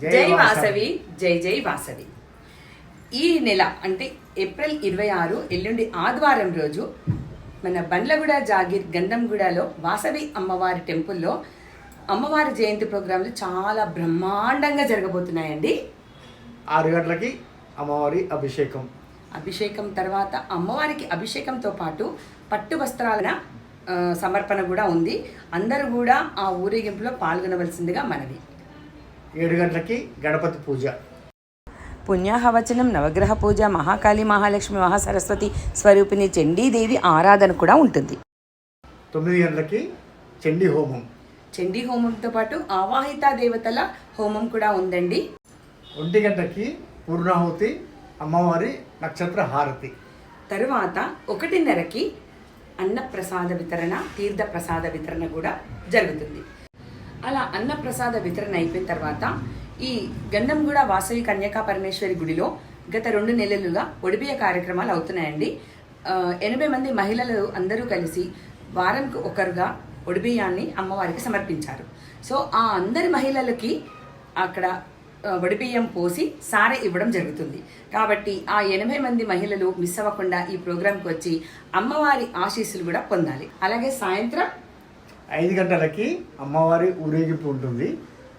జై వాసవి, జై జై వాసవి. ఈ నెల అంటే ఏప్రిల్ 26 ఎల్లుండి ఆదివారం రోజు మన బండ్లగూడ జాగీర్ గంధంగూడలో వాసవి అమ్మవారి టెంపుల్లో అమ్మవారి జయంతి ప్రోగ్రాంలు చాలా బ్రహ్మాండంగా జరగబోతున్నాయండి. 6 గంటలకి అమ్మవారి అభిషేకం తర్వాత అమ్మవారికి అభిషేకంతో పాటు పట్టు వస్త్రాల సమర్పణ కూడా ఉంది. అందరూ కూడా ఆ ఊరేగింపులో పాల్గొనవలసిందిగా మనవి. 7 గంటలకి గణపతి పూజ, పుణ్యాహవచనం, నవగ్రహ పూజ, మహాకాళి, మహాలక్ష్మి, మహాసరస్వతి స్వరూపిణి చండీదేవి ఆరాధన కూడా ఉంటుంది. 9 గంటలకి చండీ హోమంతో పాటు ఆవాహిత దేవతల హోమం కూడా ఉందండి. 1 గంటకి పూర్ణాహుతి, అమ్మవారి నక్షత్ర హారతి. తరువాత 1:30కి అన్నప్రసాద వితరణ, తీర్థ ప్రసాద వితరణ కూడా జరుగుతుంది. అలా అన్నప్రసాద వితరణ అయిపోయిన తర్వాత ఈ గంధంగూడ వాసవి కన్యకా పరమేశ్వరి గుడిలో గత 2 నెలలుగా ఒడిబియ్య కార్యక్రమాలు అవుతున్నాయండి. 80 మంది మహిళలు అందరూ కలిసి వారానికి ఒకరుగా ఒడిబియ్యాన్ని అమ్మవారికి సమర్పించారు. సో ఆ అందరి మహిళలకి అక్కడ ఒడిబియ్యం పోసి సారె ఇవ్వడం జరుగుతుంది. కాబట్టి ఆ 80 మంది మహిళలు మిస్ అవ్వకుండా ఈ ప్రోగ్రాంకి వచ్చి అమ్మవారి ఆశీస్సులు కూడా పొందాలి. అలాగే సాయంత్రం 5 గంటలకి అమ్మవారి ఊరేగింపు ఉంటుంది.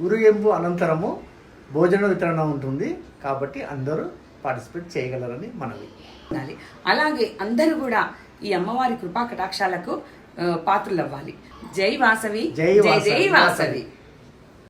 ఊరేగింపు అనంతరము భోజన వితరణ ఉంటుంది. కాబట్టి అందరూ పార్టిసిపేట్ చేయగలరని మనవి. అలాగే అందరూ కూడా ఈ అమ్మవారి కృపా కటాక్షాలకు పాత్రులవ్వాలి. జై వాసవి, జై జై వాసవి.